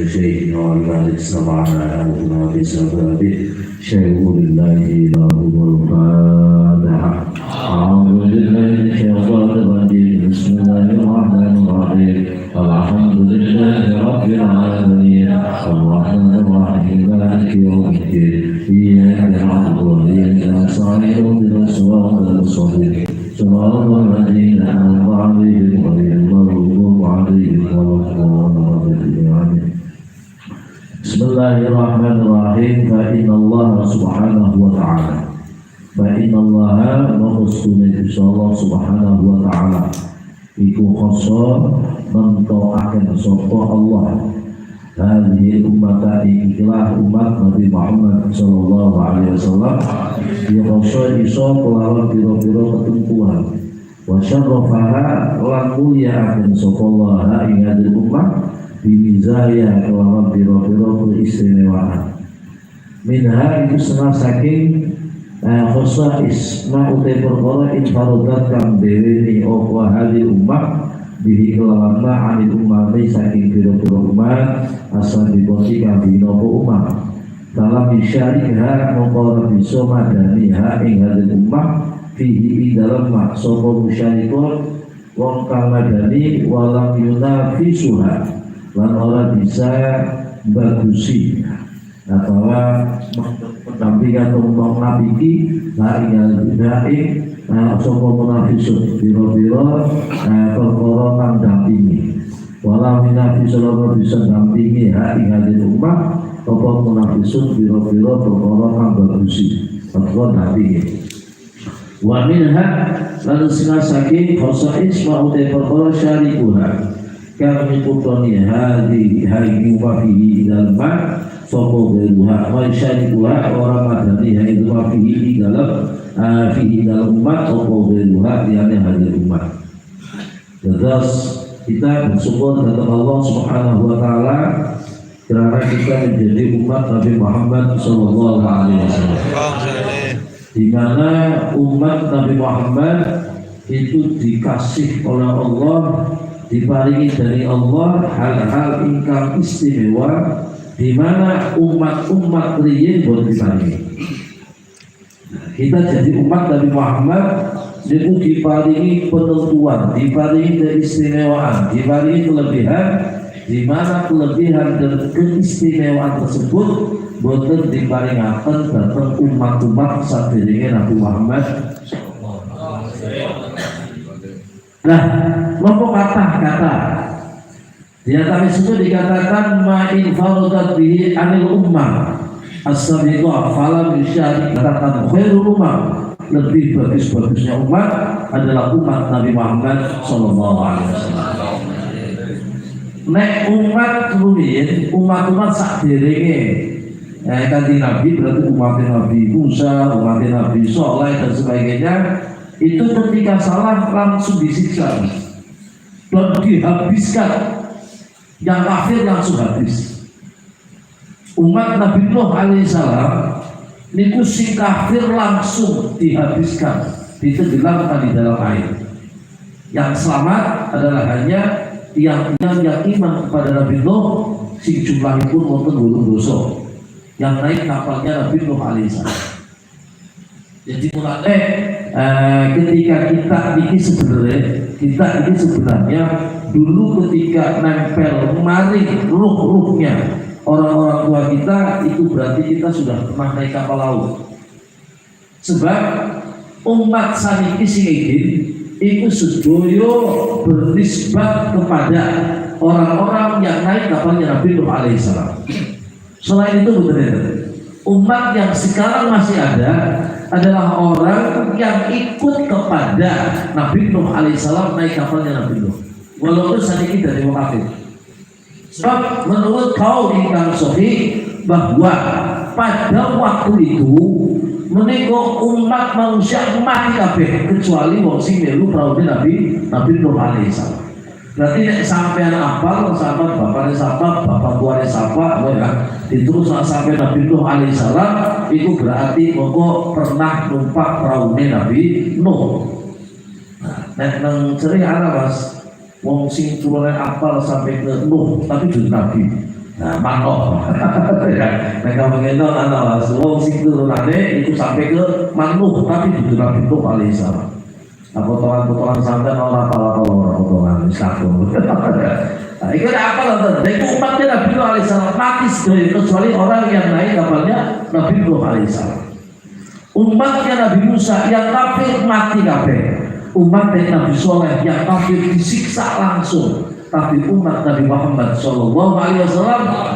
شيء وذلك سمعنا أنفسنا بسبب شيء لله له الفاتحة. أعوذ بالله من الشيطان الرجيم. بسم الله الرحمن الرحيم. الحمد لله رب العالمين الرحمن الرحيم مالك يوم الدين. إياك نعبد وإياك نستعين اهدنا الصراط المستقيم صراط الذين أنعمت عليهم غير المغضوب عليهم ولا الضالين. Bismillahirrahmanirrahim. Fa inna Allah subhanahu wa ta'ala Fa inna Allah mahustuna Allah subhanahu wa ta'ala iku khoso mento'akan sopa Allah hadhihi ummata ikilah umat Nabi Muhammad sallallahu alaihi wasallam ya khoso iso kelawan piro-piro ketentuan wa syarrafaha lan mulia akan sopa Allah ing hadhihi ummah bimizaya kelawan biro-biro keistimewaan minha itu setengah saking khosa isma utai perkara infarodat kang deweni opa hali umat bihi kelawan ma'anil umat saking biro-biro umat asal diboti kang binopo umat dalam isyarikha mengkora bisa madaniha ing hali umat fihi dalam maksopo musyarikon wong kang madani walam yunafisuha lan orang bisa bagusi atau pendampingan atau menapiki hingga dinaik sopo munafisun biro-biro perkara kang dampingi walau munafisun orang bisa dampingi hingga di rumah sopo munafisun biro-biro perkara kang bagusi perkara dampingi wa minha lalu sinasaki khosais ma'utai perkara syarikuha kami putoni hadi hayu wafihi dalam sopo beruha masyarakat orang madani hayu wafihi dalam fihi dalam umat sopo beruha yang hadir umat. Terus kita bersyukur kepada Allah Subhanahu Wa Taala karena kita menjadi umat Nabi Muhammad Sallallahu Alaihi Wasallam. Di mana umat Nabi Muhammad itu dikasih oleh Allah, diparingi dari Allah hal-hal ingkang istimewa di mana umat-umat riyin boleh diparingi. Kita jadi umat Nabi Muhammad itu diparingi penentuan, diparingi keistimewaan, diparingi kelebihan di mana kelebihan dan keistimewaan tersebut boten diparingaken dhateng umat-umat sadèrèngé Nabi Muhammad. Nah, kelompok kata-kata di atas itu dikatakan ma'in farodat bihi anil ummah as-sabiqu falam yusyari katakan khairul ummah lebih bagus-bagusnya umat adalah umat Nabi Muhammad sallallahu alaihi wasallam. Nek umat rumiyin umat-umat sadèrèngé kanjeng Nabi berarti umat Nabi Musa, umat Nabi Saleh dan sebagainya itu ketika salah langsung disiksa dan dihabiskan, yang kafir langsung habis. Umat Nabi Nuh alaihissalam niku sing kafir langsung dihabiskan, ditenggelamkan di dalam air. Yang selamat adalah hanya yang iman kepada Nabi Nuh sing jumlahipun wonten 8 dosa yang naik kapalnya Nabi Nuh alaihissalam. Jadi mulai ketika kita ini sebenarnya dulu ketika nempel mari ruh-ruhnya orang-orang tua kita itu berarti kita sudah pernah naik kapal laut. Sebab umat saniki sing itu sedoyo bernisbat kepada orang-orang yang naik kapalnya Nabi Nuh alaihissalam. Selain itu benar, umat yang sekarang masih ada adalah orang yang ikut kepada Nabi Nuh alaihissalam naik kapalnya Nabi Nuh walaupun sedikit dari orang kafir. Sebab menurut kaum ingkang sahih bahwa pada waktu itu menika umat manusia mati kabeh kecuali wong sing melu praune Nabi Nuh alaihissalam. Berarti nek sampean apal sahabat bapaknya siapa, bapak tuanya siapa, ya terus sampai Nabi Nuh alaihissalam itu berarti monggo pernah numpak praune Nabi Nuh. Nek nang cerita Mas, wong sing turune apal sampai ke Nuh tapi jadi Nabi. Nah, manoh. Ya, mereka mengenal anak wong sing turunane itu sampai ke manuh tapi di Nabi Nuh alaihissalam. Nah, potongan-potongan sampai orang potongan Islam. Nah, itu apa lah? Itu umatnya Nabi Nuh alaihissalam mati kecuali orang yang naik kapalnya Nabi Nuh alaihissalam. Umatnya Nabi Musa yang kafir mati kafir. Umat Nabi Soleh yang kafir disiksa langsung. Tapi umat Nabi Muhammad SAW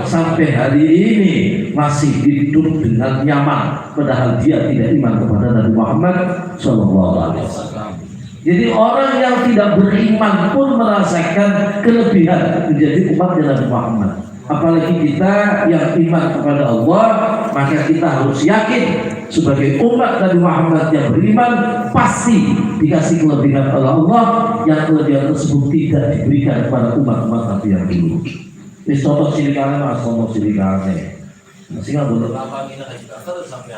sampai hari ini masih hidup dengan nyaman, padahal dia tidak iman kepada Nabi Muhammad SAW. Jadi orang yang tidak beriman pun merasakan kelebihan menjadi umat Nabi Muhammad. Apalagi kita yang iman kepada Allah, maka kita harus yakin sebagai umat Nabi Muhammad yang beriman pasti dikasih kelebihan oleh Allah, yang kelebihan tersebut tidak diberikan kepada umat-umat Nabi yang dulu. Ini contoh silikannya mas, contoh silikannya. Sehingga boleh lama kita terus sampai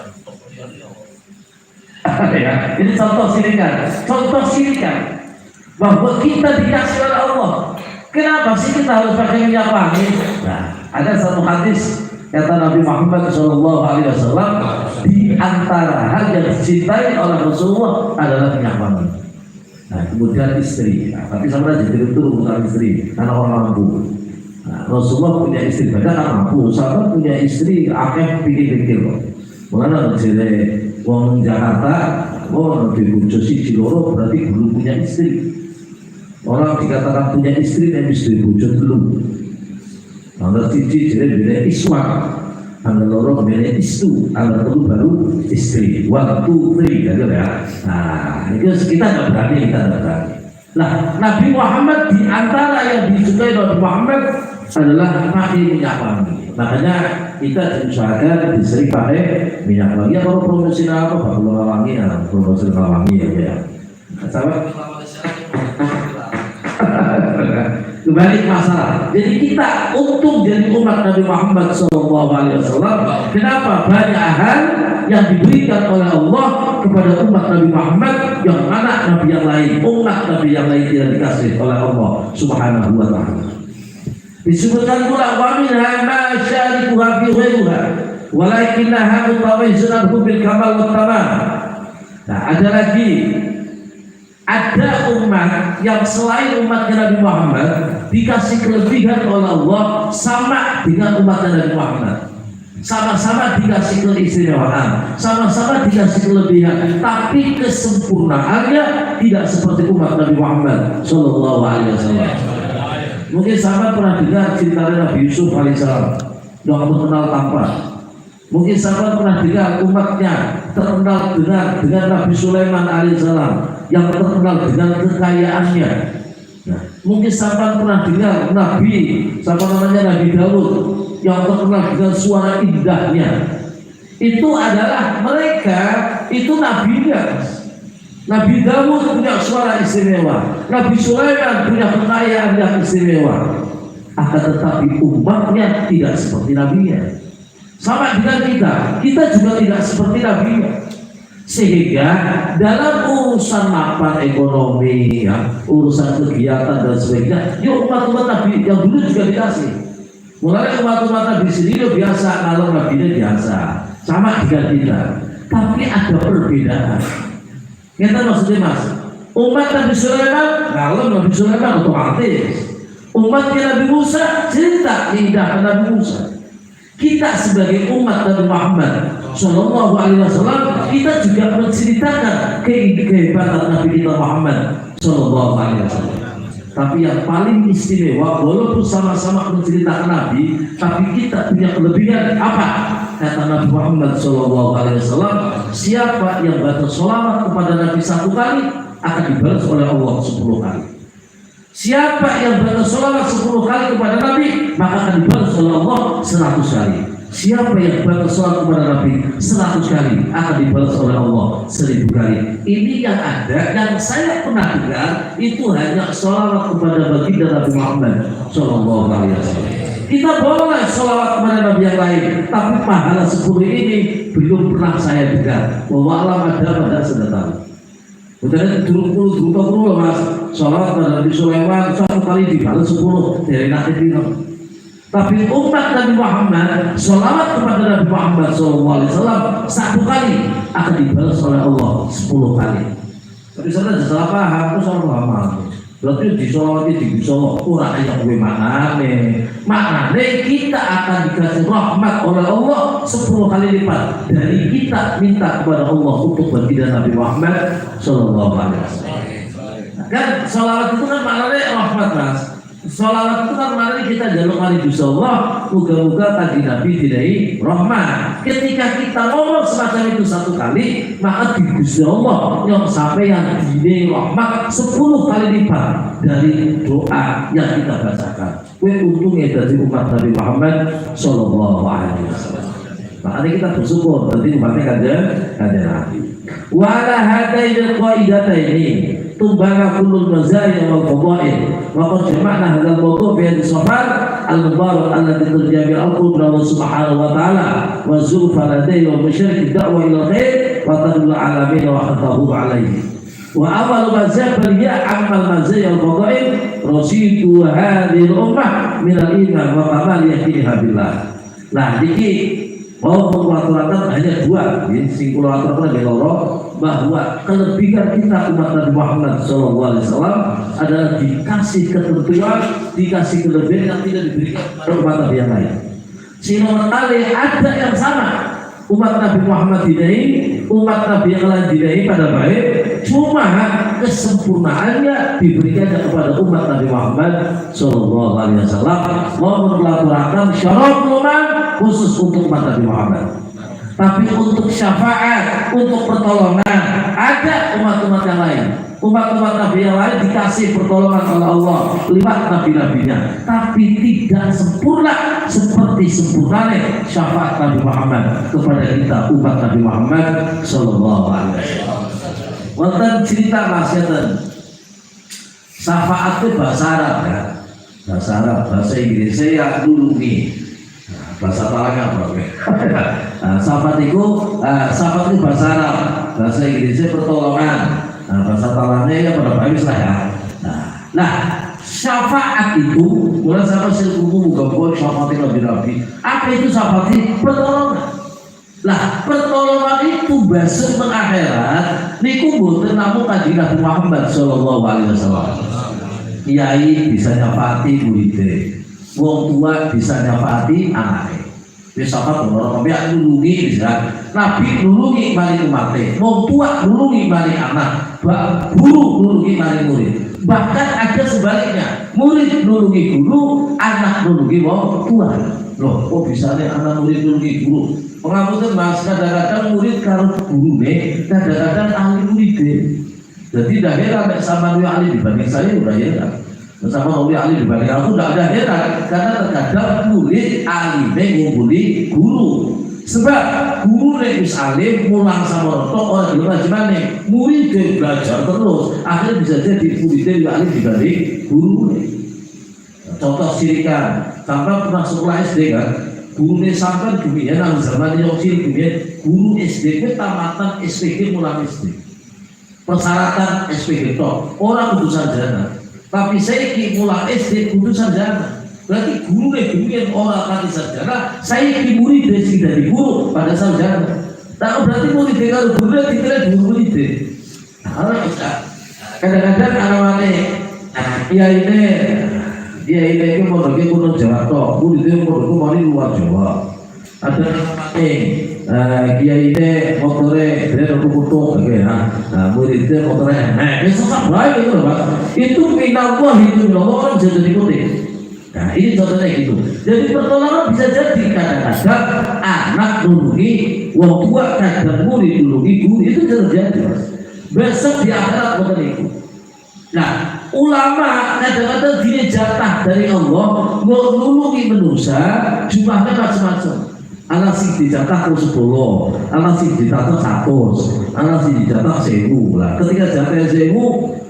ya, ini contoh silikan bahwa kita dikasih oleh Allah. Kenapa sih kita harus pakai minyak wangi? Nah, ada satu hadis kata Nabi Muhammad SAW, di antara hal yang dicintai oleh Rasulullah adalah minyak wangi. Nah, kemudian istri. Nah, tapi sama aja jadi itu bukan istri, karena orang mampu. Nah, Rasulullah punya istri banyak kan mampu. Sahabat punya istri akeh pikir-pikir. Mulanya jadi wong Jakarta, lebih bujuk siji loro berarti belum punya istri. Orang dikatakan punya istri dan istri bujuk belum. Kalau cici jadi beda iswak, anda loro beda istu, anda perlu baru istri. 1, 2, 3 gitu ya. Nah, itu kita nggak berani. Nah, Nabi Muhammad di antara yang disukai Nabi Muhammad adalah pakai minyak wangi. Makanya kita diusahakan disering pakai minyak wangi. Ya kalau profesional apa bakal wangi ya, profesional wangi ya. Sama. Kembali ke masalah. Jadi kita untuk jadi umat Nabi Muhammad SAW, kenapa banyak hal yang diberikan oleh Allah kepada umat Nabi Muhammad yang mana Nabi yang lain, umat Nabi yang lain tidak dikasih oleh Allah Subhanahu wa Ta'ala. Disebutkan pula wa minha ma syarikuha fi ghairuha walakinnaha mutawazzinatun bil kamal wat tamam. Nah, ada lagi. Ada umat yang selain umatnya Nabi Muhammad dikasih kelebihan oleh Allah sama dengan umatnya Nabi Muhammad. Sama-sama dikasih keistimewaan, sama-sama dikasih kelebihan, tapi kesempurnaannya tidak seperti umat Nabi Muhammad Sallallahu Alaihi Wasallam. Mungkin sama pernah dengar cerita Nabi Yusuf Alaihissalam yang terkenal tampan. Mungkin sahabat pernah dengar umatnya terkenal dengan Nabi Sulaiman alaihissalam yang terkenal dengan kekayaannya. Nah, mungkin sahabat pernah dengar Nabi Daud yang terkenal dengan suara indahnya. Itu adalah mereka itu nabinya. Nabi Daud punya suara istimewa, Nabi Sulaiman punya kekayaan yang istimewa. Akan tetapi umatnya tidak seperti nabinya. Sama dengan kita juga tidak seperti Nabi. Sehingga dalam urusan mapan ekonomi, ya, urusan kegiatan dan sebagainya, ya umat-umat Nabi yang dulu juga dikasih. Mulai umat-umat Nabi sendiri biasa, kalau Nabi biasa, sama dengan kita. Tapi ada perbedaan. Kita maksudnya mas, umat Nabi Sulaiman, kalau Nabi Sulaiman otomatis. Umatnya Nabi Musa cerita indah Nabi Musa. Kita sebagai umat Nabi Muhammad Sallallahu Alaihi Wasallam, kita juga menceritakan kehebatan Nabi kita Muhammad Sallallahu Alaihi Wasallam. Tapi yang paling istimewa, walaupun sama-sama menceritakan Nabi, tapi kita punya kelebihan apa? Kata Nabi Muhammad Sallallahu Alaihi Wasallam, siapa yang baca sholawat kepada Nabi 1 kali akan dibalas oleh Allah 10 kali. Siapa yang baca sholawat 10 kali kepada Nabi, maka akan dibalas oleh Allah 100 kali. Siapa yang baca sholawat kepada Nabi 100 kali, akan dibalas oleh Allah 1000 kali. Ini yang ada, yang saya pernah dengar itu hanya sholawat kepada baginda Nabi Muhammad Sallallahu Alaihi Wasallam. Kita boleh sholawat kepada Nabi yang lain, tapi pahala 10 ini belum pernah saya dengar. Wallahu a'lam, ada sudah tahu. Kemudian dulu mas, sholat pada Nabi Sulaiman 1 kali dibalas 10 dari nanti Tapi umat Nabi Muhammad, sholawat kepada Nabi Muhammad SAW 1 kali akan dibalas oleh Allah 10 kali. Tapi saya tidak salah paham, itu salah paham. Berarti di sholawat di sholawat kurang ayat gue maknanya kita akan dikasih rahmat oleh Allah 10 kali lipat dari kita minta kepada Allah untuk baginda Nabi Muhammad SAW. Kan sholawat itu kan maknanya rahmat, Mas. Sholawat itu kan maknanya kita jaluk mari Gusti Allah, moga-moga tadi Nabi didai rahmat. Ketika kita ngomong semacam itu 1 kali, maka di Gusti Allah yang sampai yang didai rahmat 10 kali lipat dari doa yang kita bacakan. Kue untungnya dari umat Nabi Muhammad Sallallahu Alaihi Wasallam. Makanya kita bersyukur berarti umatnya kajian Nabi. Wala hadainil qaidataini tumbana kullul mazaya wal fadail. Wa qad jama'na hadzal mawdu' fi hadis safar al-mubarak alladhi terjadi al-qudra wa subhanahu wa ta'ala wa zulfa ladayhi wa musyrik da'wa ila khair wa tadullu alamin wa khatahu alaihi. Wa awal mazhab ya amal mazhab al-fadail rasidu hadhihi al-ummah min al-iman wa kamal yakinha billah. Nah, iki mau mengaturakan hanya 2, sing kula aturaken loro bahwa kelebihan kita umat Nabi Muhammad SAW adalah dikasih ketentuan, dikasih kelebihan yang tidak diberikan kepada umat Nabi yang lain. Sehingga kali ada yang sama, umat Nabi Muhammad dinai, umat Nabi yang lain dinai pada baik, cuma kesempurnaannya diberikan kepada umat Nabi Muhammad SAW. Mau melaporkan syarat khusus untuk umat Nabi Muhammad. Tapi untuk syafaat, untuk pertolongan, ada umat-umat yang lain. Umat-umat Nabi yang lain dikasih pertolongan oleh Allah lewat Nabi-Nabinya, tapi tidak sempurna seperti sempurnanya syafaat Nabi Muhammad kepada kita umat Nabi Muhammad Sallallahu Alaihi Wasallam. Wonten cerita masyarakat syafaat itu bahasa Arab ya, bahasa Arab, bahasa Inggrisnya ya nulungi. Bahasa Palangnya apa? Syafaat itu bahasa Arab, bahasa Inggrisnya pertolongan. Bahasa Palangnya ya pada bagus lah ya. Nah, syafaat itu mulai sama silkumu bukan syafaat Nabi. Apa itu syafaat? Pertolongan. Lah, pertolongan itu basur mengakhirat. Niku mboten namung kanjeng Nabi Muhammad sallallahu alaihi wasallam. Kiai bisa nyafati muridé. Wong tua bisa nyafati anaknya. Bisa apa orang kaya nulungi bisa. Nabi nulungi mari umatnya. Wong tua nulungi mari anak. Guru nulungi mari murid. Bahkan ada sebaliknya. Murid nulungi guru, anak nulungi wong tua. Loh, kok bisa nih anak murid nulungi guru? Pengapunten Mas, kadang-kadang murid karo guru nih, kadang-kadang ahli murid. Jadi dah heran sama ahli dibanding saya udah heran. Bersama Nabi Ali dibanding aku tidak ada heran karena terkadang murid alim ngumpuli guru. Sebab guru wis alim mulang sama rotok orang gimana gimana murid belajar terus akhirnya bisa jadi murid alim dibanding guru. Contoh sirikan sampai pernah sekolah SD kan guru sampai dunia nang zaman yang sirik guru SD itu tamatan SPG mulang SD persyaratan SPG toh orang kudu sarjana. Tapi saya mulai SD kudu sarjana. Berarti guru yang orang kali sarjana, saya murid dari guru pada sarjana. Nah, berarti murid kalau guru dikira guru murid. Nah, kadang-kadang anak-anak dia ini mau pergi ke Jawa toh, murid mau pergi luar Jawa. Ada dia ini motornya dia kutuk ya. Nah, muridnya motornya susah baik itu Pak. Itu minallah itu orang bisa jadi murid. Nah, ini contohnya gitu. Jadi pertolongan bisa jadi kadang-kadang anak nulungi wong tua, kadang murid nulungi guru, itu terjadi Mas. Besok di akhirat bukan itu. Nah, ulama kadang-kadang dia jatah dari Allah mau nulungi manusia jumlahnya macam-macam. Anak sing dijatah ke 10, anak sing dijatah 100, anak sing dijatah 1000. Lah, ketika jatah 1000,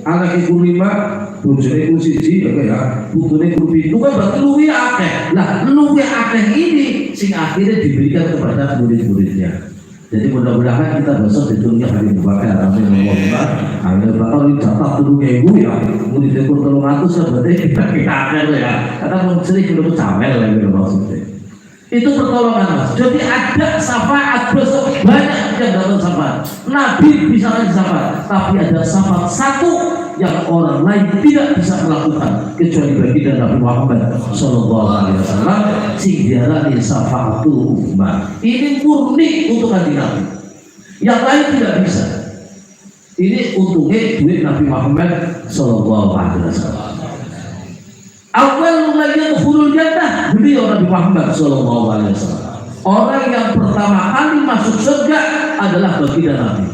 anak iku 5, bojone iku 1, oke ya. Putune iku 7, kan berarti luwih akeh. Lah, luwih akeh ini sing akhirnya diberikan kepada murid-muridnya. Jadi mudah-mudahan kita besok di dunia hari Bakar, amin Allahumma. Amin. Bakar ini jatah dulu ibu ya, mau didekur 300 berarti kita akan ya. Karena sering kita camel lagi maksudnya. Itu pertolongan mas. Jadi ada syafaat besok banyak yang datang syafaat. Nabi bisa kasih syafaat, tapi ada syafaat satu yang orang lain tidak bisa melakukan kecuali baginda Nabi Muhammad Sallallahu Alaihi Wasallam. Sing diarani syafaatul ummah. Ini murni untuk kanjeng Nabi. Yang lain tidak bisa. Ini untungnya duit Nabi Muhammad Sallallahu Alaihi Wasallam. Awal mulanya dukhulul jannah beliau Nabi Muhammad Sallallahu Alaihi Wasallam. Orang yang pertama kali masuk surga adalah baginda Nabi.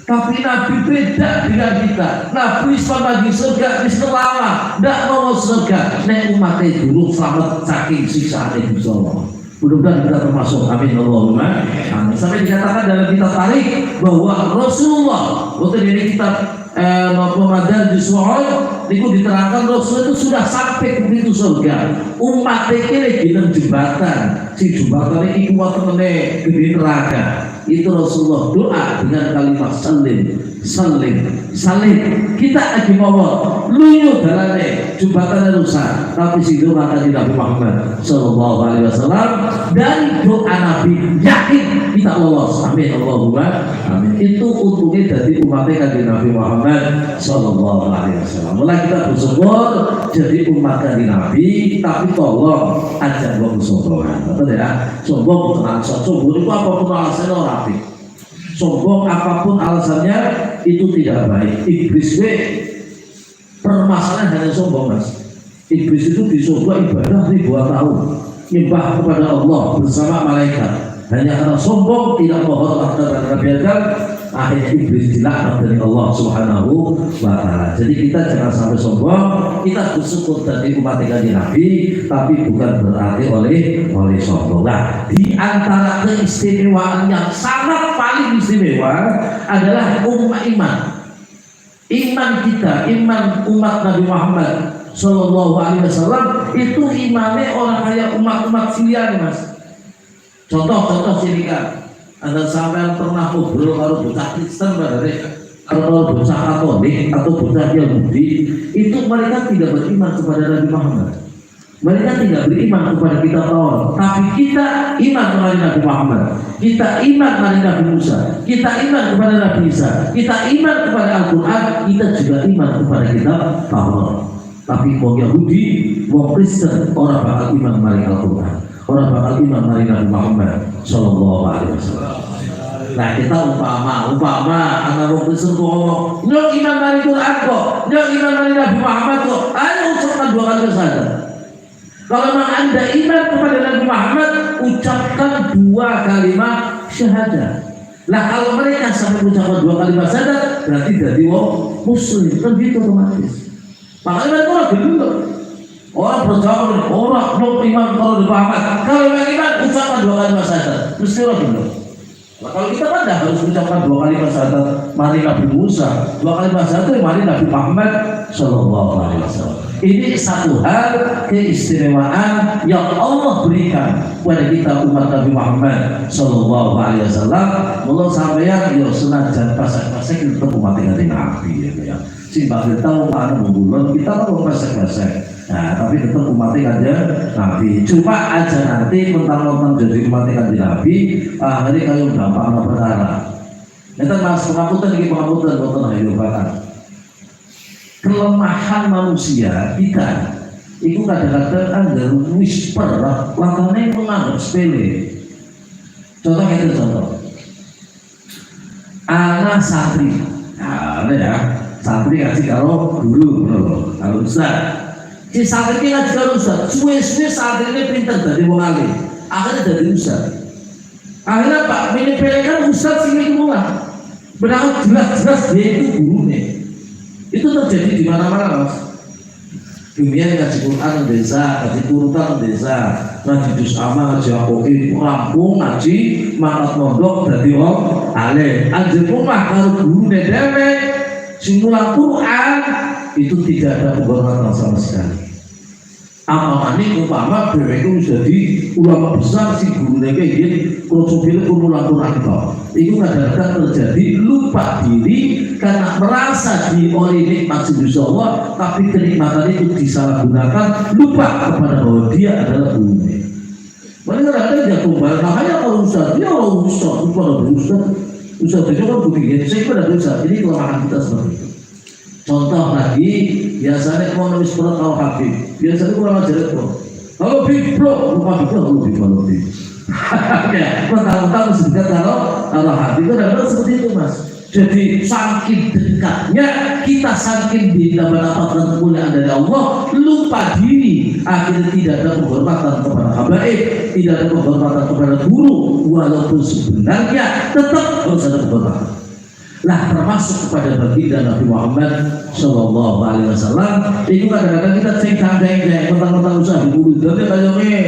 Tapi Nabi beda dengan kita. Nabi selama di surga selama tidak mau surga. Nek umatnya dulu selamat saking siksaan itu Allah. Mudah-mudahan kita termasuk. Amin Allahumma. Amin. Sampai dikatakan dalam kitab tarik bahwa Rasulullah waktu ini kitab Ramadan di Suhol itu diterangkan Rasul itu sudah sampai ke pintu surga. Umat ini bilang jembatan. Si jembatan ini kuat meneh di neraka. Itu Rasulullah doa dengan kalimat salim, salim, salim. Kita lagi mau luyu dalane jembatan rusak, tapi si doa tadi Nabi Muhammad Sallallahu Alaihi Wasallam dan doa Nabi yakin kita lolos. Amin Allahumma amin. Itu untungnya dari umatnya kanjeng Nabi Muhammad Sallallahu Alaihi Wasallam. Mulai kita bersyukur jadi umat kanjeng Nabi, tapi tolong ajak gua bersombongan, betul ya? Sombong tenang, sombong itu apapun alasannya orang rapi. Sombong apapun alasannya itu tidak baik. Iblis permasalahan hanya sombong mas. Iblis itu dicoba ibadah ribuan tahun, nyembah kepada Allah bersama malaikat. Hanya karena sombong tidak mohon kepada Nabi Adam, akhirnya iblis dilaknat dari Allah Subhanahu wa Ta'ala. Jadi kita jangan sampai sombong. Kita bersyukur dari umat kanjeng Nabi, tapi bukan berarti oleh sombong. Nah, di antara keistimewaan yang sangat paling istimewa adalah iman. Iman kita, iman umat Nabi Muhammad Sallallahu Alaihi Wasallam itu imannya orang kayak umat-umat Syria mas. Contoh sini kan, anda sampai pernah ngobrol kalau bocah Kristen kalau bocah Katolik atau bocah Yahudi, itu mereka tidak beriman kepada Nabi Muhammad. Mereka tidak beriman kepada kita Taurat, tapi kita iman kepada Nabi Muhammad. Kita iman kepada Nabi Musa. Kita iman kepada Nabi Isa. Kita iman kepada Al-Quran. Kita juga iman kepada kitab Taurat. Tapi mau Yahudi, mau Kristen, orang bakal iman kepada Al-Quran. Orang bakal iman mari Nabi Muhammad Sallallahu Alaihi Wasallam. Nah kita umpama anak orang Kristen ngomong, nyok iman mari Quran kok, nyok iman mari Nabi Muhammad kok, ayo ucapkan 2 kali saja. Kalau memang anda iman kepada Nabi Muhammad, ucapkan 2 kalimat syahadat. Nah kalau mereka sampai ucapkan 2 kalimat syahadat, berarti jadi muslim, kan gitu otomatis. Makanya orang dulu. Orang berjawab, orang belum iman kalau dipahaman. Kalau yang iman, ucapkan 2 kalimat syahadat. Mesti orang belum. Nah, kalau kita kan harus ucapkan 2 kalimat syahadat. Mari Nabi Musa, 2 kalimat syahadat, mari Nabi Muhammad Sallallahu Alaihi Wasallam. Ini satu hal keistimewaan yang Allah berikan kepada kita umat Nabi Muhammad Sallallahu Alaihi Wasallam. Mulut sampeyan yo senajan pasek-pasek itu umat Nabi ya. Si bakal tahu mana membunuh kita mau pasek-pasek. Nah, tapi tetap umatnya kanjeng Nabi. Cuma aja nanti mentang-mentang jadi umatnya kanjeng Nabi, hari kayu gampang perkara. Kita mas pengakutan ini pengakutan boten ayo bahkan. Kelemahan manusia kita itu kadang-kadang anggar whisper, langkahnya menganggap sepele. Contoh itu contoh. Anak santri, nah ya santri kasih kalau dulu, kalau besar. Si santri ini ngaji kalau Ustaz, suwe-suwe santri ini pintar dari wong alim, akhirnya dari Ustaz. Akhirnya Pak, menyepelekan Ustaz sini semua. Padahal jelas-jelas dia itu gurunya. Itu terjadi di mana-mana mas. Dunia ngaji Quran desa, ngaji Quran desa, ngaji juz amma, ngaji apoin, rampung ngaji, makat mondok dari wong alim. Anjir rumah kalau gurunya dewe, simula Quran itu tidak ada penghormatan sama sekali. Amane umpama dheweke wis dadi ulama besar si gurune iki kroco-bile kumulan-kumulan itu kadang-kadang terjadi lupa diri karena merasa oleh nikmat Gusti Allah, tapi kenikmatan itu disalahgunakan, lupa kepada bahwa dia adalah gurunya. Makanya kadang-kadang dia tumbal, makanya kalau Ustaz, ya Allah Ustaz, Ustaz itu kan begini, saya pada Ustaz, ini kelemahan kita seperti itu. Contoh lagi, biasanya kalau nulis surat Al-Habib, biasanya kurang ajar itu. Kalau bibro, bukan bibro, ya, mentang-mentang sedikit kalau Al-Habib itu adalah seperti itu mas. Jadi saking dekatnya kita, saking mendapatkan kemuliaan dari Allah, lupa diri, akhirnya tidak ada penghormatan kepada habaib, tidak ada penghormatan kepada guru, walaupun sebenarnya tetap harus ada penghormatan. Lah termasuk kepada baginda Nabi Muhammad Sallallahu Alaihi Wasallam itu kadang-kadang kita ceng-ceng tentang usaha dulu tapi kayaknya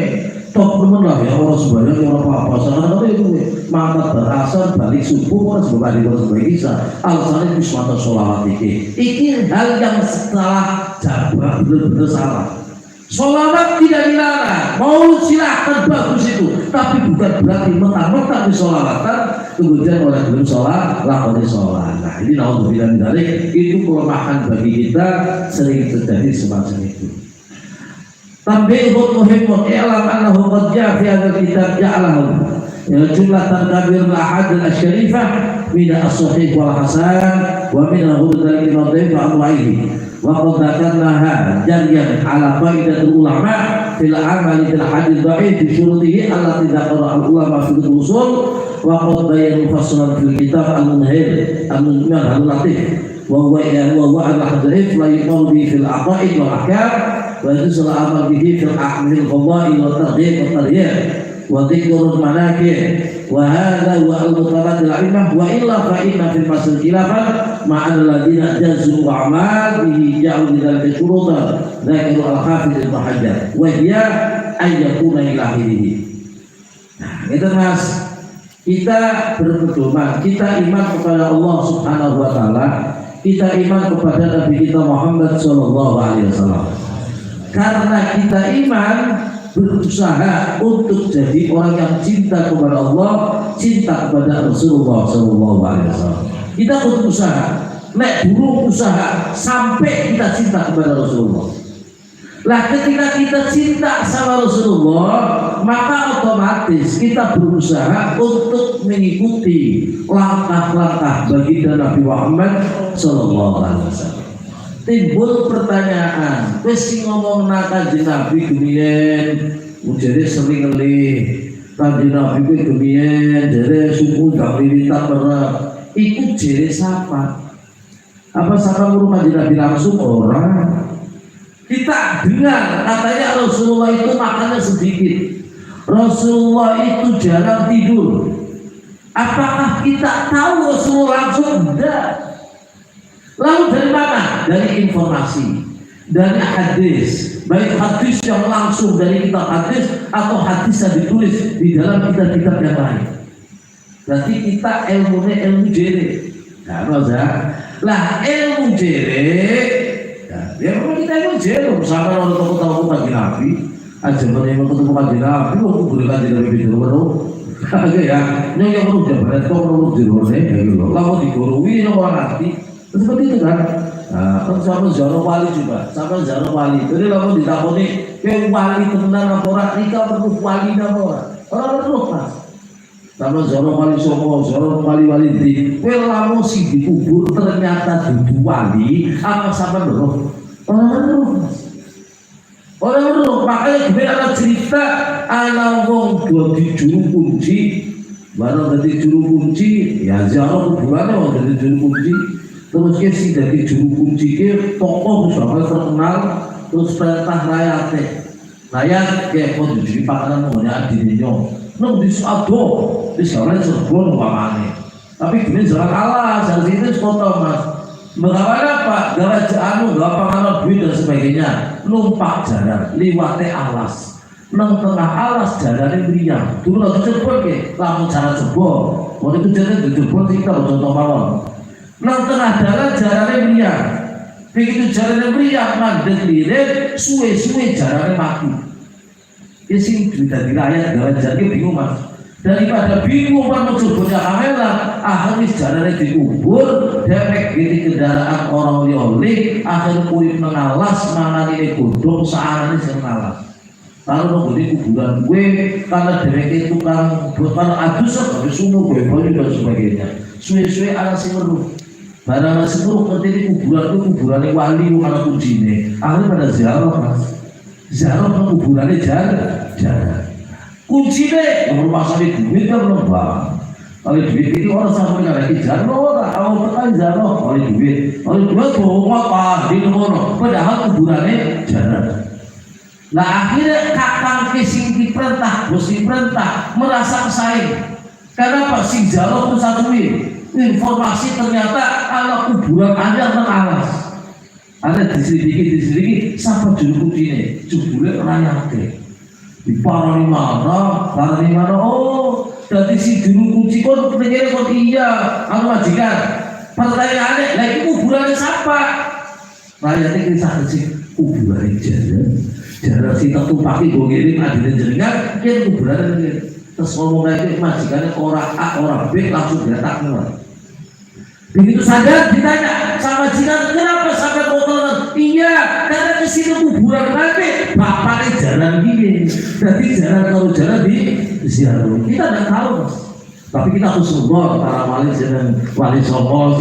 top temen lah ya orang sebanyak orang apa-apa sangat itu mangkat berasal balik subuh orang sebagai bisa alasannya itu semata sholawat ini hal yang salah jabah benar-benar salah. Sholawat tidak dilarang, mau silahkan bagus itu, tapi bukan berarti mentang-mentang di sholawatan kemudian oleh belum sholat lakukan sholat. Nah ini naudzubillah dari itu kelemahan bagi kita, sering terjadi semacam itu. Tambihun muhimun i'lam annahu qad ja'a fi hadzal kitab ja'alahu jumlatan kabir al-ahad al-syarifah min as-sahih wal hasan wa min al-hudal al-dhaif wa anwa'ihi. Wa qad dzakarnaha jaryan ala faidatul ulama fil amali bil hadits dhaif bi syurutihi allati dzakara al-ulama fil usul wa qad bayyana mufassilan fil kitab al-munhir al-munhir al-latif wa huwa al-hadits la yuqalu fil aqaid wal ahkam wa yusul amal bihi fil ahmil qada'i wa taghyir wa tarhir wa dhikrul manakir wa hadha wa al-mutaradil ilmah wa illa fa inna fil masal khilafan ma'al ladina jazu wa amal bihi ja'u dzalika syurutan dzakir al-hafiz al-tahajjud wa hiya ayyakuna ilahihi. Nah itu mas, kita berpedoman, kita iman kepada Allah Subhanahu wa taala, kita iman kepada Nabi kita Muhammad sallallahu alaihi wasallam. Karena kita iman, berusaha untuk jadi orang yang cinta kepada Allah, cinta kepada Rasulullah sallallahu alaihi wasallam. Kita berusaha, nek burung usaha sampai kita cinta kepada Rasulullah. Lah ketika kita cinta sama Rasulullah, maka otomatis kita berusaha untuk mengikuti langkah-langkah baginda Nabi Muhammad sallallahu alaihi wasallam. Timbul pertanyaan, wis sing ngomong kanjeng Nabi gemien, jadi sering ngelih. Kanjeng Nabi kuwi gemien, jare suku gak militan berat. Iku jere siapa? Apa sama guru kanjeng Nabi langsung orang? Kita dengar katanya Rasulullah itu makannya sedikit, Rasulullah itu jarang tidur. Apakah kita tahu Rasulullah langsung? Tidak. Lalu dari mana? Dari informasi, dari hadis, baik hadis yang langsung dari kitab hadis atau hadis yang ditulis di dalam kitab-kitab yang lain. Berarti kita ilmunya ilmu jere. Nah, lah ilmu jere. Ya memang kita ilmu jere. Sama orang tahu kanjeng Nabi, aja menemui ketemu kanjeng Nabi, aku boleh kanjeng Nabi itu baru. Oke ya, yang perlu jabaran kok perlu dirone, gitu. Lalu digurui orang hati. Seperti itu kan. Nah, kan sama Zara Wali juga, sama Zara Wali. Jadi lalu ditakoni, ke wali temenan apa ora? Nika perlu wali apa ora? Ora perlu mas. Sama Zara Wali sopo, Zara Wali di. Kowe lamun sing dikubur ternyata dudu wali, apa sama lho? Ora perlu mas. Ora perlu. Makanya gue ada cerita ana wong dadi juru kunci, barang dadi juru kunci, ya Zara kuburane wong dadi juru kunci. Terus dia sih dari juru kunci ke tokoh misalnya terkenal, terus perintah rakyat kayak kau jadi pakanan maunya adinyo, nung di suatu di sekolah serbon umpamanya, tapi gini jangan kalah, dari sini foto mas, bagaimana pak, gara anu, gak pengaruh duit dan sebagainya, numpak jalan, liwate alas, nang tengah alas jalannya meriang, dulu lagi jebol ke, langsung jalan jebol, waktu itu jalan jebol sih kalau contoh mawon. Nang tengah jalan jalannya meriang, Begitu jarane mriyang mandeg lirik, suwe-suwe jarane mati. Ya sing dadi rakyat gawe jarane bingung Mas. Daripada bingung kan mencoba kamelan, akhirnya jarane dikubur, dewek di kendaraan orang liya, akhir urip mengalas manane godhong saarane sing ngalas. Kalau mau di kuburan gue, karena dewek itu kan bukan adus atau sumur gue dan sebagainya. Suwe-suwe ala sing meruh. Barang nasi meruh ngerti di kuburan wali karena kuncine. Akhirnya pada ziarah Mas. Ziarah kan kuburannya jarang. Kuncine nomor pasal duit kan belum bang. Kalau duit itu orang sampai nggak lagi jarang, awal pertama jarang, kalau duit bohong apa di nomor, padahal kuburannya jarang. Nah akhirnya kakang kesing diperintah, bos diperintah merasa kesaing. Karena apa? Sing jarang pun satu informasi ternyata kalau kuburan ada alas. Ada diselidiki, siapa juru kuncinya? Jebule rayake. Di parani mana? Oh, dari si juru kunci kon pengen kon iya, anu majikan. Pertanyaannya, lagi kuburannya siapa? Rakyatnya kisah sih kuburannya jarang si tentu pakai gonggirin adilin jenengan, kian kuburannya terus ngomong lagi majikannya orang B langsung datang keluar. Begitu saja ditanya sama majikan, kenapa sampai kotor? Iya, karena kesini kuburan nanti bapaknya jalan gini, jadi kalau jalan di ziarah. Kita tidak tahu Mas, tapi kita harus nurut para wali songo,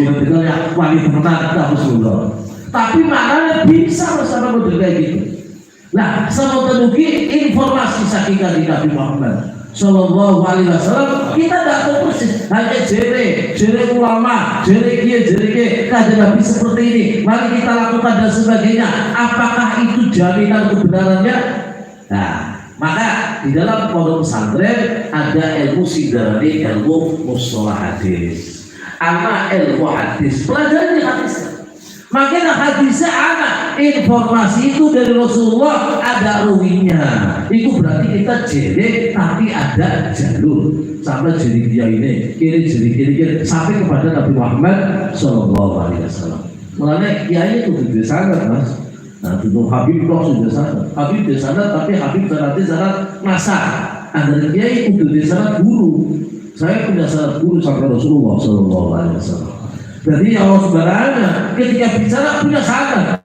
wali temenan kita harus nurut. Tapi maknanya bisa bersama model kayak gitu. Nah, sama tenuki informasi saking Nabi Muhammad Sallallahu Alaihi Wasallam, kita tidak tahu persis. Hanya jere ulama, jere kajian Nabi seperti ini. Mari kita lakukan dan sebagainya. Apakah itu jaminan kebenarannya? Nah, maka di dalam pondok pesantren ada ilmu sidarani, ilmu mustalah hadis. Ama ilmu hadis, pelajari hadis. Makanya hadisnya anak informasi itu dari Rasulullah ada ruwinya. Itu berarti kita jere tapi ada jalur sampai jari dia ini kiri sampai kepada Nabi Muhammad Sallallahu Alaihi Wasallam. Mulanya kiai itu di sana Mas. Nah itu Habib kok sudah sana. Habib di sana tapi Habib berarti sana masa. Ada kiai itu di sana guru. Saya punya sana guru sampai Rasulullah Sallallahu Alaihi Wasallam. Jadi Allah Subhanahu ketika bicara punya sana.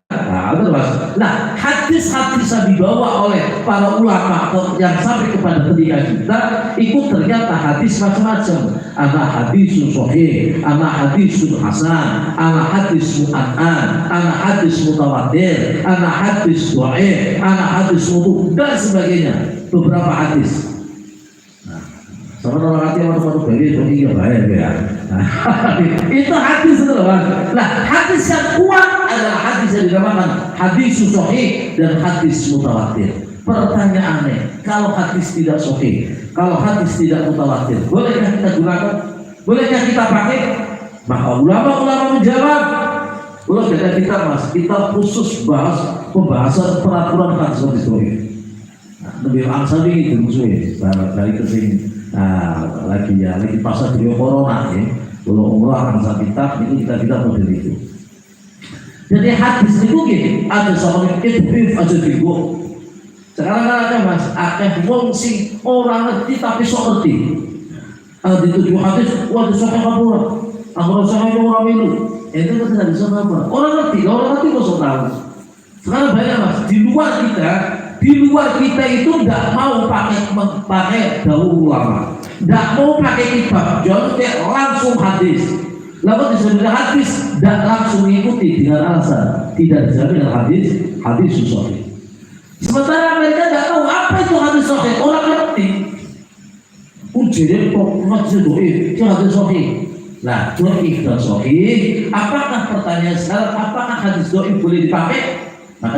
Nah, hadis-hadis yang dibawa oleh para ulama atau yang sampai kepada telinga kita itu ternyata hadis macam-macam. Ana hadis sahih, ana hadis hasan, ana hadis mu'an'an, ana hadis mutawatir, ana hadis dhaif, ana hadis mawdu' dan sebagainya. Beberapa hadis. Sama orang hati yang masuk bagi itu iya baik ya. Itu hadis itu Mas. Nah hadis yang kuat adalah hadis yang dinamakan hadis sahih dan hadis mutawatir. Pertanyaannya, kalau hadis tidak sahih, kalau hadis tidak mutawatir, bolehkah kita gunakan? Bolehkah kita pakai? Maka ulama menjawab, kalau beda kita Mas, kita khusus bahas pembahasan peraturan hadis sahih. Lebih angsa ini musuhnya dari kesini. Nah, lagi pasal video corona ya. Kalau umrah angsa kitab itu kita model itu. Jadi hadis itu gini, ada soal itu aja dibuat. Sekarang kan ada Mas, akeh wong sing orang ngerti tapi sok ngerti. Dituju hadis, waduh sok kabur. Aku rasa orang milu. Itu kan tidak bisa apa. Orang ngerti kok sok tahu. Sekarang banyak Mas, di luar kita itu tidak mau pakai daun ulama, tidak mau pakai kitab, jadi langsung hadis. Lalu disebutkan hadis dan langsung ikuti dengan alasan tidak dijamin hadis sahih. Sementara mereka tidak tahu apa itu hadis sahih, orang ngerti. Ujian kok masih doif, hadis sahih. Nah, doif dan sahih, apakah pertanyaan sekarang? Apakah hadis doif boleh dipakai? Maka